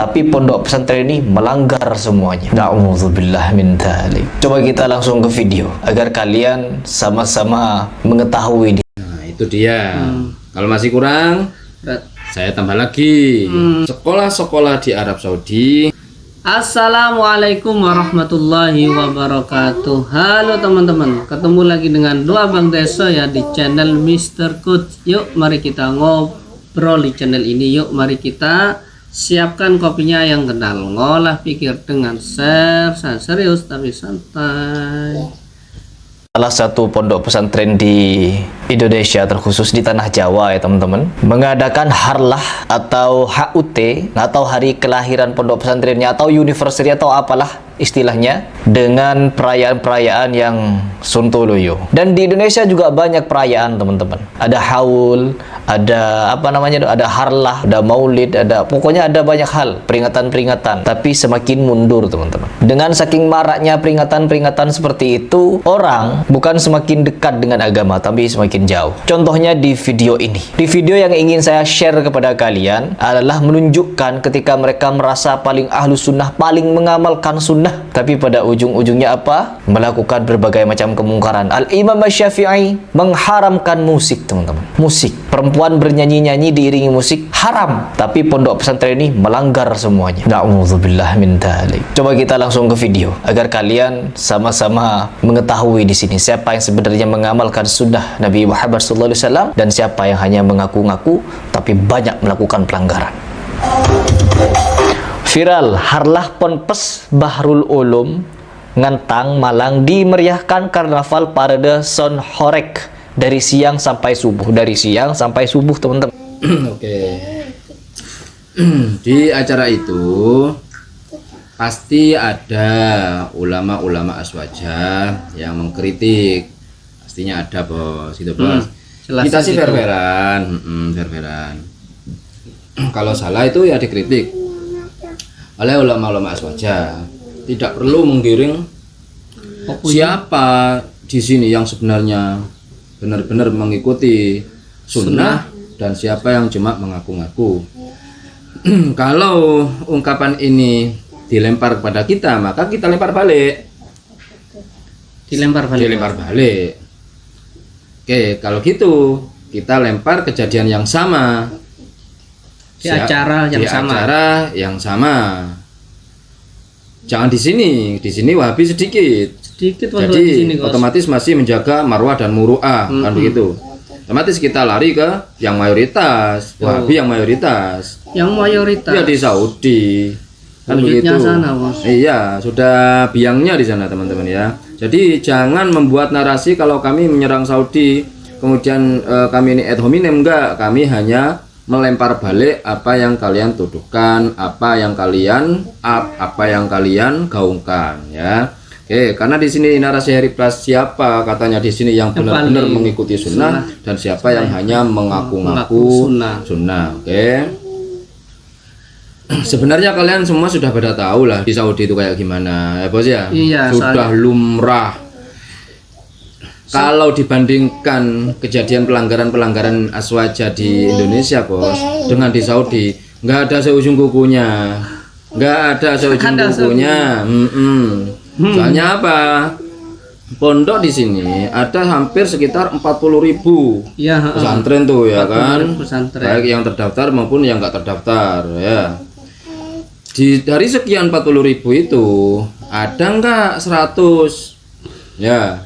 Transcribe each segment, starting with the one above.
tapi pondok pesantren ini melanggar semuanya. Na'udzubillah min dzalik. Coba kita langsung ke video agar kalian sama-sama mengetahui. Nah, itu dia. Kalau masih kurang, saya tambah lagi. Sekolah-sekolah di Arab Saudi. Assalamualaikum warahmatullahi wabarakatuh. Halo teman-teman, ketemu lagi dengan dua Bang Deso ya di channel Mr. Coach. Yuk mari kita ngobrol di channel ini. Yuk mari kita siapkan kopinya yang kenal, ngolah pikir dengan share, serius tapi santai. Salah satu pondok pesantren di Indonesia, terkhusus di tanah Jawa ya teman-teman, mengadakan harlah atau HUT atau hari kelahiran pondok pesantrennya atau anniversary atau apalah istilahnya, dengan perayaan-perayaan yang sontoloyo. Dan di Indonesia juga banyak perayaan teman-teman. Ada haul, ada apa namanya, ada harlah, ada maulid, ada pokoknya ada banyak hal, peringatan-peringatan. Tapi semakin mundur teman-teman. Dengan saking maraknya peringatan-peringatan seperti itu, orang bukan semakin dekat dengan agama, tapi semakin jauh. Contohnya di video ini. Di video yang ingin saya share kepada kalian adalah menunjukkan ketika mereka merasa paling ahlus sunnah, paling mengamalkan sunnah, tapi pada ujung-ujungnya apa? Melakukan berbagai macam kemungkaran. Al-Imam Asy-Syafi'i mengharamkan musik teman-teman. Musik. Perempuan bernyanyi-nyanyi diiringi musik haram, tapi pondok pesantren ini melanggar semuanya. Na'udzubillah min dzalik. Coba kita langsung ke video agar kalian sama-sama mengetahui di sini siapa yang sebenarnya mengamalkan sunnah Nabi Muhammad SAW dan siapa yang hanya mengaku-ngaku tapi banyak melakukan pelanggaran. Viral, harlah Ponpes Bahrul Ulum Ngantang Malang dimeriahkan karnaval parade Son Horek dari siang sampai subuh. Dari siang sampai subuh teman-teman. Oke. Di acara itu pasti ada ulama-ulama aswaja yang mengkritik. Pastinya ada bos, itu bos. Kita sih fair-fairan, fair-fairan. Kalau salah itu ya dikritik oleh ulama-ulama aswaja. Tidak perlu menggiring siapa di sini yang sebenarnya benar-benar mengikuti sunnah dan siapa yang cuma mengaku-ngaku. Kalau ungkapan ini dilempar kepada kita, maka kita lempar balik. Dilempar balik. Oke, kalau gitu kita lempar kejadian yang sama Di acara yang sama. Jangan di sini Wahabi sedikit jadi di sini, otomatis masih menjaga marwah dan muru'ah, kan begitu. Otomatis kita lari ke yang mayoritas, Wahabi yang mayoritas ya di Saudi, kan begitu. Sana, bos. Iya, sudah biangnya di sana teman-teman ya. Jadi jangan membuat narasi kalau kami menyerang Saudi kemudian kami ini ad hominem. Enggak, kami hanya melempar balik apa yang kalian tuduhkan, apa yang kalian gaungkan ya. Oke, karena di sini narasi Hari Plus siapa katanya di sini yang benar-benar mengikuti sunnah dan siapa yang hanya mengaku-ngaku sunnah. Oke. Sebenarnya kalian semua sudah pada tahu lah di Saudi itu kayak gimana ya bos ya. Iya, sudah lumrah. Kalau dibandingkan kejadian pelanggaran aswaja di Indonesia bos dengan di Saudi, nggak ada seujung kukunya, Soalnya apa? Pondok di sini ada hampir sekitar 40.000 pesantren tuh ya kan, baik yang terdaftar maupun yang nggak terdaftar ya. Dari sekian 40.000 itu ada nggak 100 ya?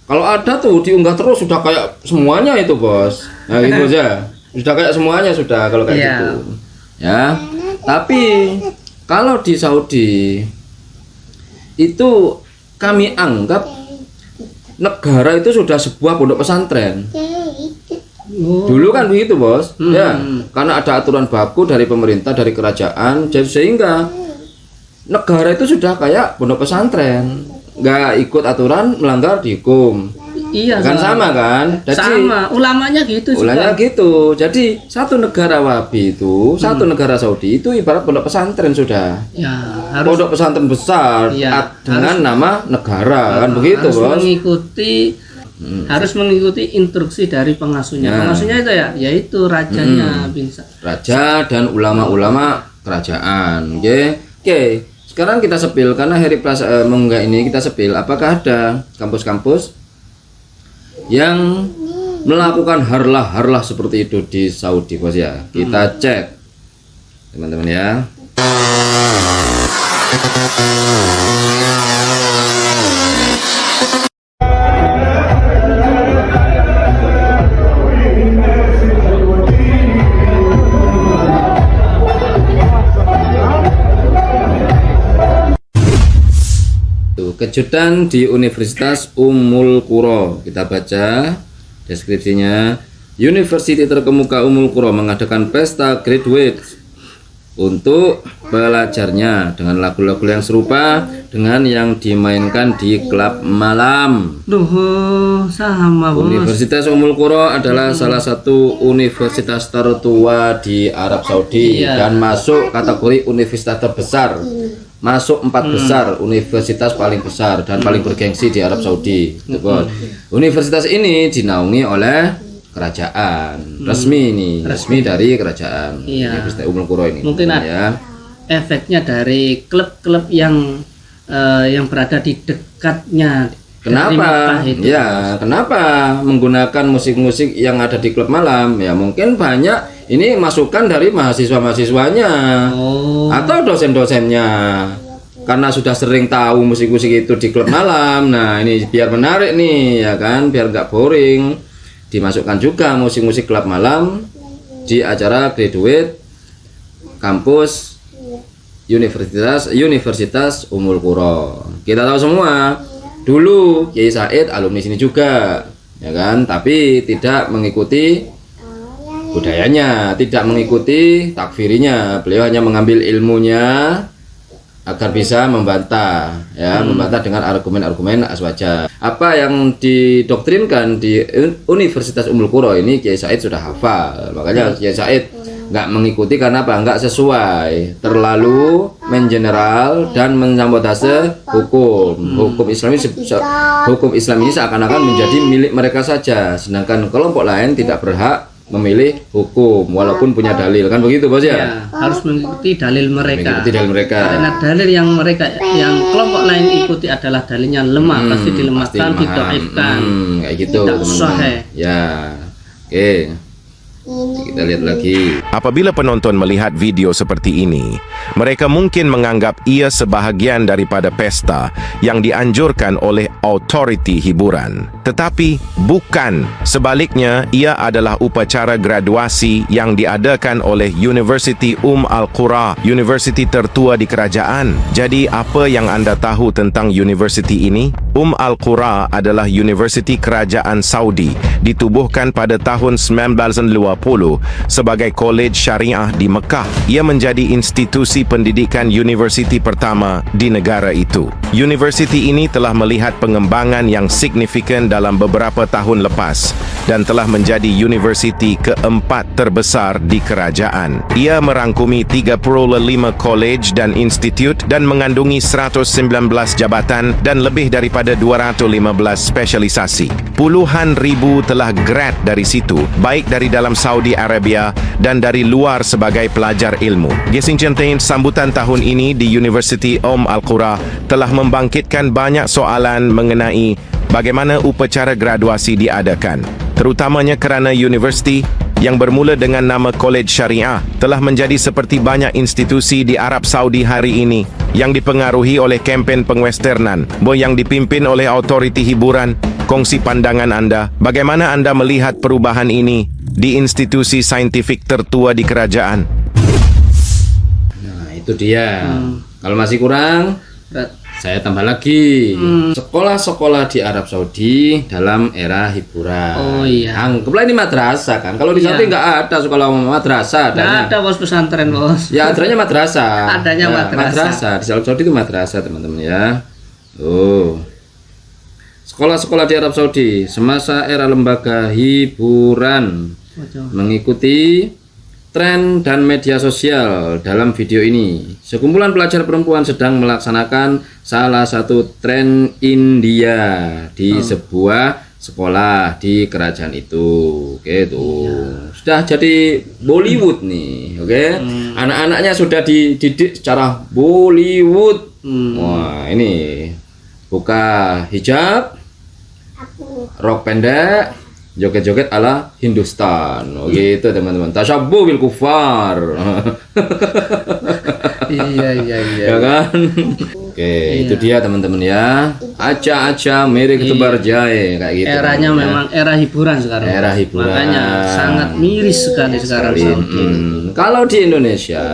Kalau ada tuh diunggah terus sudah kayak semuanya itu bos. Nah gitu aja. Sudah kayak semuanya sudah kalau kayak gitu. Ya. Tapi kalau di Saudi itu kami anggap negara itu sudah sebuah pondok pesantren. Dulu kan begitu bos. Ya. Karena ada aturan baku dari pemerintah, dari kerajaan, jadi sehingga negara itu sudah kayak pondok pesantren. Nggak ikut aturan, melanggar dihukum. Iya kan sama kan. Jadi, sama ulamanya gitu gitu. Jadi satu negara Wahabi itu, satu negara Saudi itu ibarat pondok pesantren sudah ya, pondok pesantren besar ya, dengan nama negara kan begitu bos. Harus mengikuti instruksi dari pengasuhnya. Pengasuhnya itu yaitu rajanya, raja dan ulama-ulama kerajaan. Oke. Sekarang kita sepil karena hari mengunggah ini kita sepil. Apakah ada kampus-kampus yang melakukan harlah seperti itu di Saudi, Bos ya? Kita cek, teman-teman ya. Kejutan di Universitas Ummul Qura. Kita baca deskripsinya. University terkemuka Ummul Qura mengadakan pesta graduate untuk pelajarnya dengan lagu-lagu yang serupa dengan yang dimainkan di klub malam. Duh, sama Bos. Universitas Ummul Qura adalah salah satu universitas tertua di Arab Saudi dan masuk kategori universitas terbesar. Masuk 4 besar, universitas paling besar dan paling bergengsi di Arab Saudi. Universitas ini dinaungi oleh kerajaan, resmi dari kerajaan. Universitas Ummul Qura ini. Mungkin ada efeknya dari klub-klub yang berada di dekatnya. Kenapa? Ya, kenapa menggunakan musik-musik yang ada di klub malam? Ya, mungkin banyak ini masukan dari mahasiswa-mahasiswanya atau dosen-dosennya. Karena sudah sering tahu musik-musik itu di klub malam. Nah, ini biar menarik nih, ya kan? Biar nggak boring. Dimasukkan juga musik-musik klub malam di acara graduate kampus Universitas Ummul Qura. Kita tahu semua. Dulu Kiai Said alumni sini juga, ya kan? Tapi tidak mengikuti budayanya, tidak mengikuti takfirinya. Beliau hanya mengambil ilmunya agar bisa membantah, ya, membantah dengan argumen-argumen aswaja. Apa yang didoktrinkan di Universitas Ummul Qura ini Kiai Said sudah hafal. Makanya Kiai Said nggak mengikuti karena apa? Nggak sesuai, terlalu mengeneral dan mensabotase hukum Islam ini seakan-akan menjadi milik mereka saja, sedangkan kelompok lain tidak berhak memilih hukum walaupun punya dalil, kan begitu, Bos ya? Harus mengikuti dalil mereka. Karena dalil yang kelompok lain ikuti adalah dalilnya lemah, pasti dilemahkan, didoifkan. Kayak gitu, teman-teman. Ya. Oke. Kita lihat lagi. Apabila penonton melihat video seperti ini, mereka mungkin menganggap ia sebahagian daripada pesta yang dianjurkan oleh autoriti hiburan. Tetapi bukan. Sebaliknya, ia adalah upacara graduasi yang diadakan oleh University Al Qura, universiti tertua di kerajaan. Jadi, apa yang anda tahu tentang universiti ini? Al Qura adalah universiti kerajaan Saudi, ditubuhkan pada tahun 1920 sebagai kolej syariah di Mekah. Ia menjadi institusi pendidikan universiti pertama di negara itu. Universiti ini telah melihat pengembangan yang signifikan dalam beberapa tahun lepas dan telah menjadi universiti keempat terbesar di kerajaan. Ia merangkumi 35 kolej dan institut dan mengandungi 119 jabatan dan lebih daripada 215 spesialisasi. Puluhan ribu telah grad dari situ, baik dari dalam Saudi Arabia dan dari luar sebagai pelajar ilmu. Gesing Centein, sambutan tahun ini di University Al Qura telah membangkitkan banyak soalan mengenai bagaimana upacara graduasi diadakan, terutamanya kerana universiti yang bermula dengan nama Kolej Syariah telah menjadi seperti banyak institusi di Arab Saudi hari ini yang dipengaruhi oleh kempen pengwesternan yang dipimpin oleh autoriti hiburan. Kongsi pandangan anda, bagaimana anda melihat perubahan ini di institusi saintifik tertua di kerajaan? Nah, itu dia. Kalau masih kurang, saya tambah lagi. Sekolah-sekolah di Arab Saudi dalam era hiburan. Oh iya. Anggaplah ini madrasah kan. Kalau di Saudi nggak ada sekolah madrasah. Nggak ada, Bos, pesantren, Bos. Ya, adanya madrasah. Adanya madrasah. Di Arab Saudi itu madrasah, teman-teman ya. Sekolah-sekolah di Arab Saudi semasa era lembaga hiburan mengikuti tren dan media sosial. Dalam video ini, sekumpulan pelajar perempuan sedang melaksanakan salah satu tren India di sebuah sekolah di kerajaan itu. Oke, tuh. Sudah jadi Bollywood nih, oke. Anak-anaknya sudah dididik secara Bollywood. Wah, ini buka hijab, rok pendek, joget-joget ala Hindustan. Oh gitu teman-teman. Tasyabbuh bil kufar. Iya. Ya kan? Oke, itu dia teman-teman ya. Aca-aca meri ketebar jahe kayak gitu. Eranya teman-teman ya. memang era hiburan sekarang. Era hiburan. Makanya sangat miris sekali sekarang. Kalau di Indonesia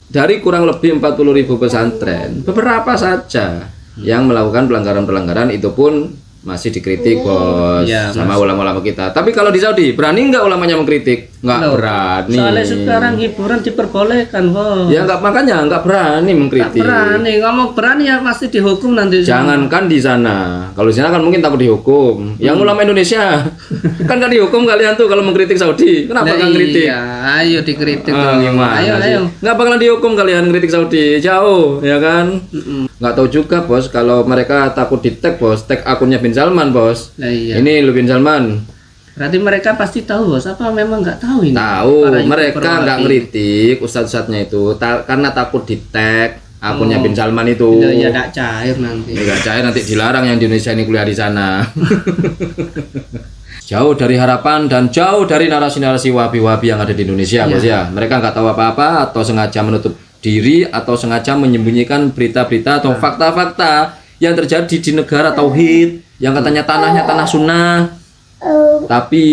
dari kurang lebih 40.000 pesantren, beberapa saja yang melakukan pelanggaran-pelanggaran, itu pun masih dikritik bos Ya, sama ulama-ulama kita. Tapi kalau di Saudi berani nggak ulamanya mengkritik? Nggak Loh, berani. Soalnya sekarang hiburan diperbolehkan, Bos. Ya nggak, makanya nggak berani Nggak mengkritik. berani, ngomong berani ya pasti dihukum nanti. Jangankan di sana, kalau di sana kan mungkin takut dihukum. Yang ulama Indonesia kan nggak dihukum kalian tuh kalau mengkritik Saudi. Kenapa Nah, nggak kritik? Iya, ayo dikritik Ah, dong. gimana sih? Ayo. Nggak bakalan dihukum kalian kritik Saudi, jauh ya kan? Nggak tahu juga bos, kalau mereka takut di tag bos, tag akunnya Bin Salman bos. Nah, iya. Ini lu Bin Salman. Berarti mereka pasti tahu, Bos. Apa memang nggak tahu ini? Tahu, Para mereka YouTuber nggak lagi. ngeritik ustadz-ustadznya itu karena takut di tag akunnya Bin Salman itu. Ya nggak cair nanti. Ini nggak cair, nanti dilarang yang di Indonesia ini kuliah di sana. Jauh dari harapan dan jauh dari narasi-narasi wahabi-wahabi yang ada di Indonesia, bos ya. Mereka nggak tahu apa-apa atau sengaja menutup diri atau sengaja menyembunyikan berita-berita atau fakta-fakta yang terjadi di negara tauhid yang katanya tanahnya tanah sunnah, tapi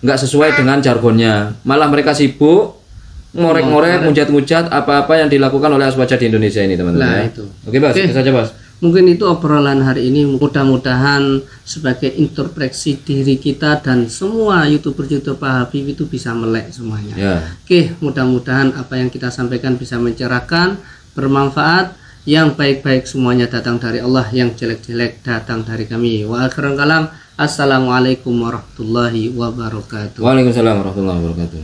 nggak sesuai dengan jargonnya. Malah mereka sibuk ngorek-ngorek, ngujat-ngujat apa-apa yang dilakukan oleh aswaja di Indonesia ini, teman-teman. Nah, Ya. itu. Oke, Bos, Oke. itu saja, Bos. Mungkin itu obrolan hari ini, mudah-mudahan sebagai introspeksi diri kita dan semua YouTuber-YouTuber Habib itu bisa melek semuanya. Ya. Oke, mudah-mudahan apa yang kita sampaikan bisa mencerahkan, bermanfaat, yang baik-baik semuanya datang dari Allah, yang jelek-jelek datang dari kami. Wa akhirul kalam, assalamualaikum warahmatullahi wabarakatuh. Waalaikumsalam warahmatullahi wabarakatuh.